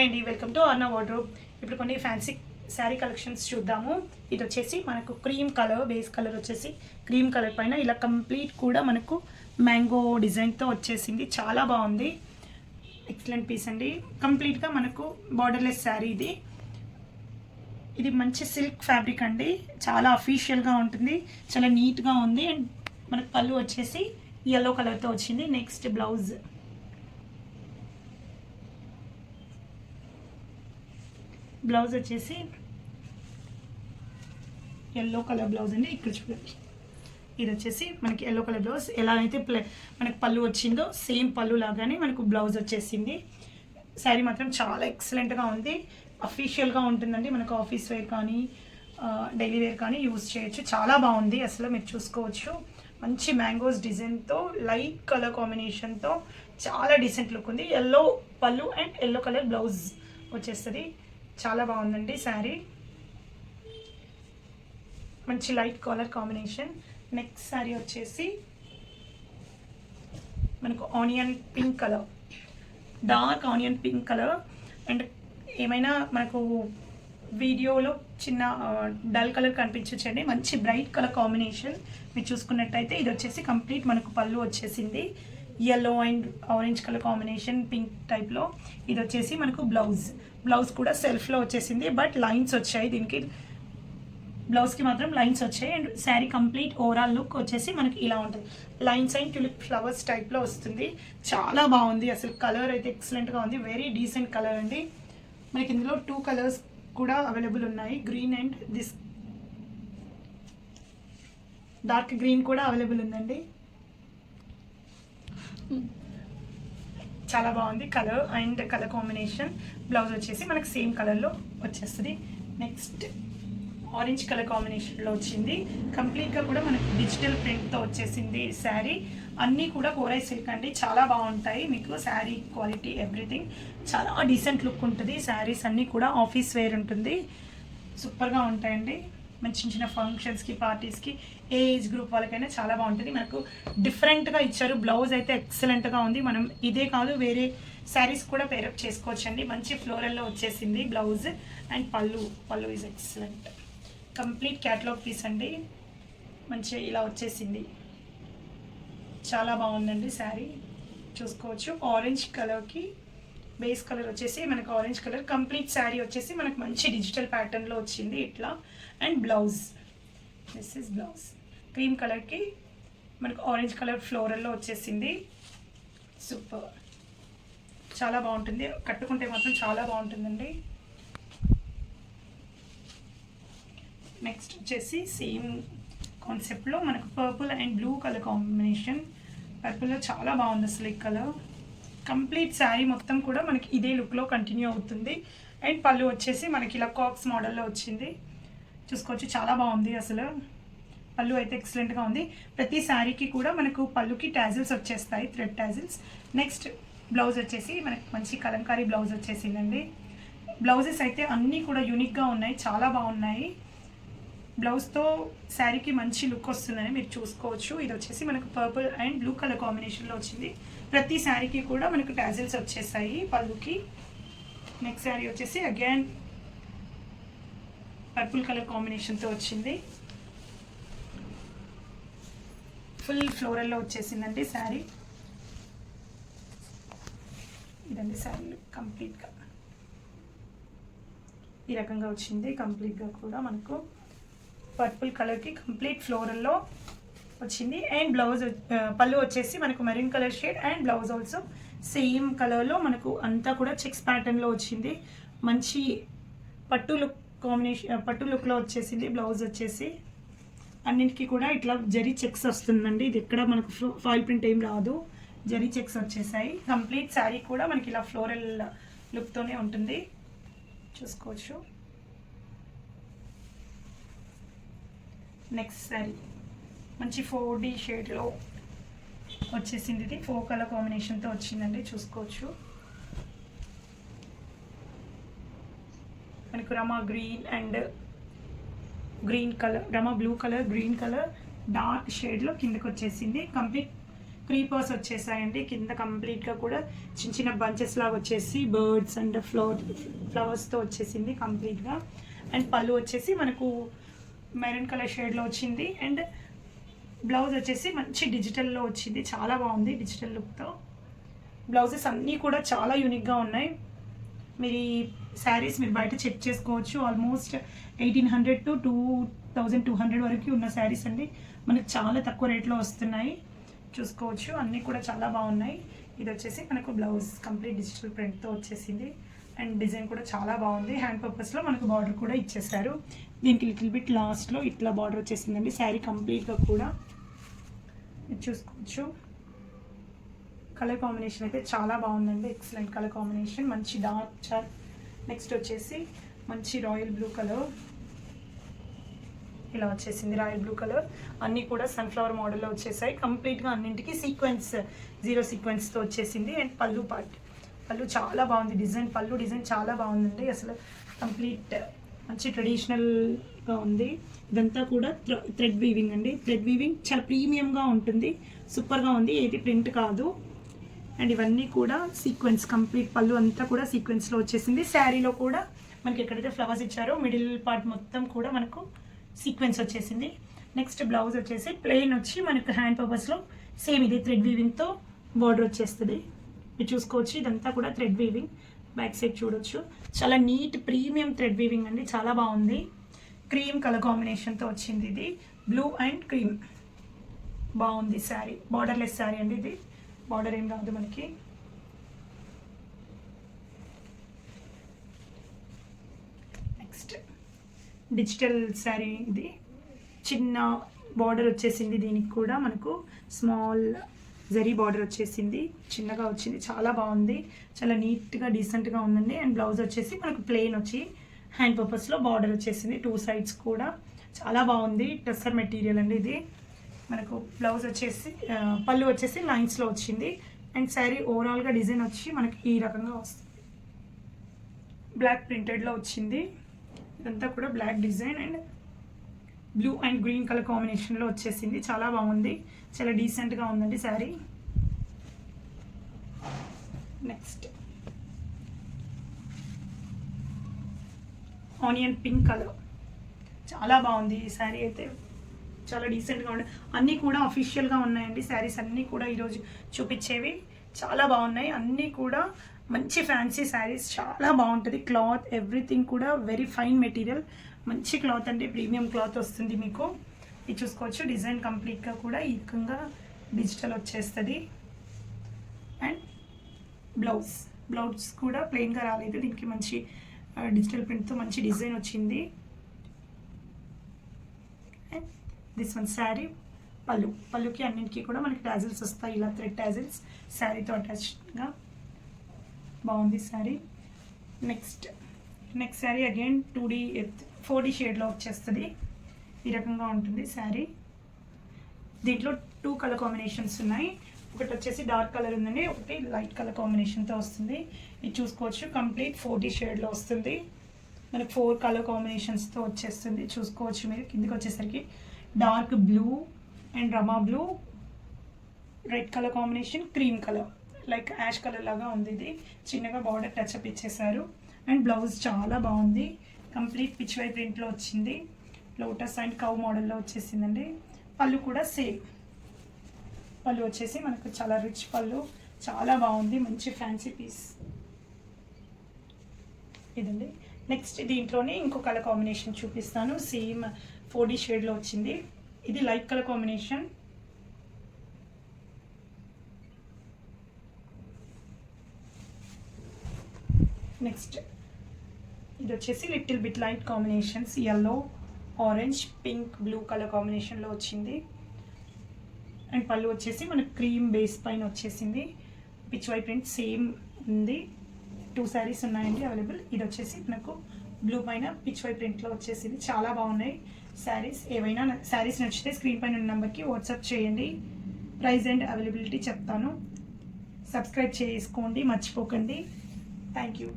Hi అండి, welcome to అర్ణ wardrobe. ఇప్పుడు కొన్ని ఫ్యాన్సీ శారీ కలెక్షన్స్ చూద్దాము. ఇది వచ్చేసి మనకు క్రీమ్ కలర్, బేస్ కలర్ వచ్చేసి క్రీమ్ కలర్ పైన ఇలా కంప్లీట్ కూడా మనకు మ్యాంగో డిజైన్తో వచ్చేసింది. చాలా బాగుంది, ఎక్సలెంట్ పీస్ అండి. కంప్లీట్గా మనకు బార్డర్లెస్ శారీ ఇది మంచి సిల్క్ ఫ్యాబ్రిక్ అండి. చాలా అఫీషియల్గా ఉంటుంది, చాలా నీట్గా ఉంది. అండ్ మనకు పళ్ళు వచ్చేసి yellow కలర్తో వచ్చింది. నెక్స్ట్ బ్లౌజ్ వచ్చేసి yellow కలర్ బ్లౌజ్ అండి. ఇక్కడ చూడండి, ఇది వచ్చేసి మనకి yellow కలర్ బ్లౌజ్. ఎలా అయితే మనకు పళ్ళు వచ్చిందో సేమ్ పళ్ళు లాగానే మనకు బ్లౌజ్ వచ్చేసింది. శారీ మాత్రం చాలా ఎక్సలెంట్గా ఉంది, అఫీషియల్గా ఉంటుందండి. మనకు ఆఫీస్ వేర్ కానీ డైలీ వేర్ కానీ యూజ్ చేయొచ్చు. చాలా బాగుంది అసలు, మీరు చూసుకోవచ్చు. మంచి మ్యాంగోస్ డిజైన్తో లైట్ కలర్ కాంబినేషన్తో చాలా డీసెంట్ లుక్ ఉంది. yellow పళ్ళు అండ్ yellow కలర్ బ్లౌజ్ వచ్చేస్తుంది. చాలా బాగుందండి శారీ, మంచి light colour combination. Next sari వచ్చేసి మనకు onion pink colour, dark onion pink colour. And ఏమైనా మనకు వీడియోలో చిన్న డల్ కలర్ కనిపించండి, మంచి బ్రైట్ కలర్ కాంబినేషన్. మీరు చూసుకున్నట్టయితే ఇది వచ్చేసి కంప్లీట్ మనకు పళ్ళు వచ్చేసింది. yellow and orange colour combination, pink టైప్లో. ఇది వచ్చేసి మనకు బ్లౌజ్ కూడా సెల్ఫ్లో వచ్చేసింది, బట్ లైన్స్ వచ్చాయి. దీనికి బ్లౌజ్కి మాత్రం లైన్స్ వచ్చాయి. And sari complete overall look వచ్చేసి మనకి ఇలా ఉంటుంది. లైన్స్ అండ్ ట్యూలిప్ ఫ్లవర్స్ టైప్లో వస్తుంది. చాలా బాగుంది అసలు, కలర్ అయితే ఎక్సలెంట్గా ఉంది. వెరీ డీసెంట్ కలర్ అండి. మనకి ఇందులో 2 కలర్స్ కూడా అవైలబుల్ ఉన్నాయి, green and this dark green కూడా అవైలబుల్ ఉందండి. చాలా బాగుంది colour and colour combination. Blouse వచ్చేసి మనకు సేమ్ కలర్లో వచ్చేస్తుంది. నెక్స్ట్ ఆరెంజ్ కలర్ కాంబినేషన్లో వచ్చింది. కంప్లీట్గా కూడా మనకు డిజిటల్ ప్రింట్తో వచ్చేసింది శారీ. అన్నీ కూడా కోరై సిల్క్ అండి, చాలా బాగుంటాయి. మీకు శారీ క్వాలిటీ ఎవ్రీథింగ్ చాలా డీసెంట్ లుక్ ఉంటుంది. శారీస్ అన్నీ కూడా ఆఫీస్ వేర్ ఉంటుంది, సూపర్గా ఉంటాయండి. మంచి చిన్న ఫంక్షన్స్కి, పార్టీస్కి, ఏ ఏజ్ గ్రూప్ వాళ్ళకైనా చాలా బాగుంటుంది. మనకు డిఫరెంట్గా ఇచ్చారు. బ్లౌజ్ అయితే ఎక్సలెంట్గా ఉంది. మనం ఇదే కాదు వేరే శారీస్ కూడా పేరప్ చేసుకోవచ్చు అండి. మంచి ఫ్లోరల్లో వచ్చేసింది blouse. And pallu is excellent, complete catalogue piece అండి. మంచిగా ఇలా వచ్చేసింది, చాలా బాగుందండి శారీ. చూసుకోవచ్చు ఆరెంజ్ కలర్కి బేస్ కలర్ వచ్చేసి మనకు ఆరెంజ్ కలర్. కంప్లీట్ శారీ వచ్చేసి మనకు మంచి డిజిటల్ ప్యాటర్న్లో వచ్చింది ఇట్లా. And blouse, this is blouse. Cream కలర్కి మనకు ఆరెంజ్ కలర్ ఫ్లోరల్లో వచ్చేసింది. సూపర్, చాలా బాగుంటుంది. కట్టుకుంటే మాత్రం చాలా బాగుంటుందండి. నెక్స్ట్ వచ్చేసి సేమ్ కాన్సెప్ట్లో మనకు purple and blue colour combination. పర్పుల్లో చాలా బాగుంది అసలు ఈ కలర్. కంప్లీట్ శారీ మొత్తం కూడా మనకి ఇదే లుక్లో కంటిన్యూ అవుతుంది. అండ్ పళ్ళు వచ్చేసి మనకి ఇలా కాక్స్ మోడల్లో వచ్చింది. చూసుకోవచ్చు, చాలా బాగుంది అసలు. పళ్ళు అయితే ఎక్సలెంట్గా ఉంది. ప్రతి శారీకి కూడా మనకు పళ్ళుకి టాజిల్స్ వచ్చేస్తాయి, థ్రెడ్ టాజిల్స్. నెక్స్ట్ బ్లౌజ్ వచ్చేసి మనకి మంచి కలంకారీ బ్లౌజ్ వచ్చేసిందండి. బ్లౌజెస్ అయితే అన్నీ కూడా యూనిక్గా ఉన్నాయి, చాలా బాగున్నాయి. బ్లౌజ్తో శారీకి మంచి లుక్ వస్తుందని మీరు చూసుకోవచ్చు. ఇది వచ్చేసి మనకు పర్పుల్ అండ్ బ్లూ కలర్ కాంబినేషన్లో వచ్చింది. ప్రతి శారీకి కూడా మనకు టాజిల్స్ వచ్చేసాయి పళ్ళుకి. నెక్స్ట్ శారీ వచ్చేసి అగైన్ పర్పుల్ కలర్ కాంబినేషన్తో వచ్చింది. ఫుల్ ఫ్లోరల్లో వచ్చేసిందండి శారీ. ఇదండి శారీ కంప్లీట్గా ఈ రకంగా వచ్చింది. కంప్లీట్గా కూడా మనకు పర్పుల్ కలర్కి కంప్లీట్ ఫ్లోరల్లో వచ్చింది. అండ్ బ్లౌజ్ పళ్ళు వచ్చేసి మనకు maroon colour shade. And blouse also same కలర్లో మనకు అంతా కూడా చెక్స్ ప్యాటర్న్లో వచ్చింది. మంచి పట్టు లుక్ కాంబినేషన్, పట్టు లుక్లో వచ్చేసింది. బ్లౌజ్ వచ్చేసి అన్నింటికి కూడా ఇట్లా జరీ చెక్స్ వస్తుందండి. ఇది ఎక్కడ మనకు ఫాయిల్ ప్రింట్ ఏం రాదు, జరీ చెక్స్ వచ్చేసాయి. కంప్లీట్ శారీ కూడా మనకి ఇలా ఫ్లోరల్ లుక్తోనే ఉంటుంది, చూసుకోవచ్చు. నెక్స్ట్ శారీ మంచి 4D షేడ్లో వచ్చేసింది. ఇది 4 కలర్ కాంబినేషన్తో వచ్చిందండి, చూసుకోవచ్చు. మనకు రమా గ్రీన్ అండ్ గ్రీన్ కలర్, రమా blue colour, green colour dark షేడ్లో కిందకి వచ్చేసింది. కంప్లీట్ క్రీపర్స్ వచ్చేసాయండి. కింద కంప్లీట్గా కూడా చిన్న చిన్న బంచెస్ లాగా వచ్చేసి బర్డ్స్ అండ్ ఫ్లవర్స్తో వచ్చేసింది కంప్లీట్గా. అండ్ పళ్ళు వచ్చేసి మనకు మెరూన్ కలర్ షేడ్లో వచ్చింది. అండ్ బ్లౌజ్ వచ్చేసి మంచి డిజిటల్లో వచ్చింది, చాలా బాగుంది డిజిటల్ లుక్తో. బ్లౌజెస్ అన్నీ కూడా చాలా యూనిక్గా ఉన్నాయి. మీరు ఈ శారీస్ మీరు బయట చెక్ చేసుకోవచ్చు. ఆల్మోస్ట్ 1800 to 2200 వరకు ఉన్న శారీస్ అండి, మనకు చాలా తక్కువ రేట్లో వస్తున్నాయి, చూసుకోవచ్చు. అన్నీ కూడా చాలా బాగున్నాయి. ఇది వచ్చేసి మనకు బ్లౌజ్ కంప్లీట్ డిజిటల్ ప్రింట్తో వచ్చేసింది. అండ్ డిజైన్ కూడా చాలా బాగుంది. హ్యాండ్ పర్పస్లో మనకు బార్డర్ కూడా ఇచ్చేసారు. దీనికి లిటిల్ బిట్ లాస్ట్లో ఇట్లా బార్డర్ వచ్చేసిందండి. శారీ కంప్లీట్గా కూడా చూసుకోవచ్చు. కలర్ కాంబినేషన్ అయితే చాలా బాగుందండి, ఎక్సలెంట్ కలర్ కాంబినేషన్, మంచి డార్క్ చార్. నెక్స్ట్ వచ్చేసి మంచి రాయల్ బ్లూ కలర్, ఇలా వచ్చేసింది రాయల్ బ్లూ కలర్. అన్నీ కూడా సన్ఫ్లవర్ మోడల్లో వచ్చేసాయి కంప్లీట్గా. అన్నింటికి సీక్వెన్స్, 0 సీక్వెన్స్తో వచ్చేసింది. అండ్ పళ్ళు పార్ట్, పళ్ళు చాలా బాగుంది, డిజైన్ పళ్ళు డిజైన్ చాలా బాగుందండి. అసలు కంప్లీట్ మంచి ట్రెడిషనల్గా ఉంది. ఇదంతా కూడా థ్రెడ్ వీవింగ్ అండి. థ్రెడ్ వీవింగ్ చాలా ప్రీమియంగా ఉంటుంది, సూపర్గా ఉంది, ఏది ప్రింట్ కాదు. అండ్ ఇవన్నీ కూడా సీక్వెన్స్, కంప్లీట్ పళ్ళు అంతా కూడా సీక్వెన్స్లో వచ్చేసింది. శారీలో కూడా మనకి ఎక్కడైతే ఫ్లవర్స్ ఇచ్చారో మిడిల్ పార్ట్ మొత్తం కూడా మనకు సీక్వెన్స్ వచ్చేసింది. నెక్స్ట్ బ్లౌజ్ వచ్చేసి ప్లెయిన్ వచ్చి మనకు హ్యాండ్ పర్పస్లో సేమ్ ఇది థ్రెడ్ వీవింగ్తో బార్డర్ వచ్చేస్తుంది, మీరు చూసుకోవచ్చు. ఇదంతా కూడా థ్రెడ్ వీవింగ్, బ్యాక్ సైడ్ చూడొచ్చు. చాలా నీట్ ప్రీమియం థ్రెడ్ వీవింగ్ అండి, చాలా బాగుంది. క్రీమ్ కలర్ కాంబినేషన్తో వచ్చింది. ఇది బ్లూ అండ్ క్రీమ్, బాగుంది శారీ. బార్డర్లెస్ శారీ అండి, ఇది బార్డర్ ఏం రాదు మనకి. నెక్స్ట్ డిజిటల్ శారీ, ఇది చిన్న బార్డర్ వచ్చేసింది. దీనికి కూడా మనకు స్మాల్ జరీ బార్డర్ వచ్చేసింది, చిన్నగా వచ్చింది, చాలా బాగుంది, చాలా నీట్గా డీసెంట్గా ఉందండి. అండ్ బ్లౌజ్ వచ్చేసి మనకు ప్లెయిన్ వచ్చి హ్యాండ్ పర్పస్లో బార్డర్ వచ్చేసింది, 2 సైడ్స్ కూడా చాలా బాగుంది. టెస్సర్ మెటీరియల్ అండి ఇది. మనకు బ్లౌజ్ వచ్చేసి పళ్ళు వచ్చేసి లైన్స్లో వచ్చింది. అండ్ శారీ ఓవరాల్గా డిజైన్ వచ్చి మనకి ఈ రకంగా వస్తుంది, బ్లాక్ ప్రింటెడ్లో వచ్చింది. ఇదంతా కూడా black design and blue and green colour కాంబినేషన్లో వచ్చేసింది, చాలా బాగుంది, చాలా డీసెంట్గా ఉందండి sari. Next onion pink colour, చాలా బాగుంది ఈ శారీ అయితే, చాలా డీసెంట్గా ఉండే. అన్నీ కూడా అఫీషియల్గా ఉన్నాయండి శారీస్ అన్నీ కూడా ఈరోజు చూపించేవి, చాలా బాగున్నాయి. అన్నీ కూడా మంచి ఫ్యాన్సీ శారీస్, చాలా బాగుంటుంది. క్లాత్ ఎవ్రీథింగ్ కూడా వెరీ ఫైన్ మెటీరియల్, మంచి క్లాత్ అంటే ప్రీమియం క్లాత్ వస్తుంది మీకు. ఇది చూసుకోవచ్చు. డిజైన్ కంప్లీట్గా కూడా ఈ రకంగా డిజిటల్ వచ్చేస్తుంది. అండ్ బ్లౌజ్ కూడా ప్లెయిన్గా రాలేదు, దీనికి మంచి డిజిటల్ ప్రింట్తో మంచి డిజైన్ వచ్చింది. అండ్ దిస్ వన్ శారీ పళ్ళుకి అన్నింటికి కూడా మనకి టాజిల్స్ వస్తాయి, ఇలా థ్రెడ్ టాజిల్స్ శారీతో అటాచ్డ్గా, బాగుంది sari. Next sari again 4D షేడ్లో వచ్చేస్తుంది, ఈ రకంగా ఉంటుంది శారీ. దీంట్లో 2 కలర్ కాంబినేషన్స్ ఉన్నాయి, ఒకటి వచ్చేసి డార్క్ కలర్ ఉందండి, ఒకటి లైట్ కలర్ కాంబినేషన్తో వస్తుంది. ఇది చూసుకోవచ్చు. కంప్లీట్ 4D షేడ్లో వస్తుంది, మనకి 4 కలర్ కాంబినేషన్స్తో వచ్చేస్తుంది, చూసుకోవచ్చు మీరు. కిందకి వచ్చేసరికి dark blue and Rama blue, red colour combination, cream colour, like ash colour లాగా ఉంది. ఇది చిన్నగా బార్డర్ టచ్అప్ ఇచ్చేసారు. అండ్ బ్లౌజ్ చాలా బాగుంది, కంప్లీట్ పిచ్ వై ప్రింట్లో వచ్చింది, లోటస్ అండ్ కవ్ మోడల్లో వచ్చేసిందండి. పళ్ళు కూడా సేమ్, పళ్ళు వచ్చేసి మనకు చాలా రిచ్ పళ్ళు, చాలా బాగుంది, మంచి ఫ్యాన్సీ పీస్ ఇదండి. నెక్స్ట్ దీంట్లోనే ఇంకో కలర్ కాంబినేషన్ చూపిస్తాను, సేమ్ 4D షేడ్లో వచ్చింది. ఇది లైట్ కలర్ కాంబినేషన్. నెక్స్ట్ ఇది వచ్చేసి little bit light combinations, yellow, orange, pink, blue colour కాంబినేషన్లో వచ్చింది. అండ్ పళ్ళు వచ్చేసి మనకు క్రీమ్ బేస్ పైన వచ్చేసింది, పిచ్ వై ప్రింట్ సేమ్ ఉంది. 2 శారీస్ ఉన్నాయండి అవైలబుల్. ఇది వచ్చేసి మనకు బ్లూ పైన పిచ్ వై ప్రింట్లో వచ్చేసింది, చాలా బాగున్నాయి శారీస్. ఏవైనా శారీస్ నచ్చితే స్క్రీన్ పైన ఉన్న నెంబర్కి వాట్సాప్ చేయండి, ప్రైస్ అండ్ అవైలబిలిటీ చెప్తాను. సబ్స్క్రైబ్ చేసుకోండి, మర్చిపోకండి. Thank you.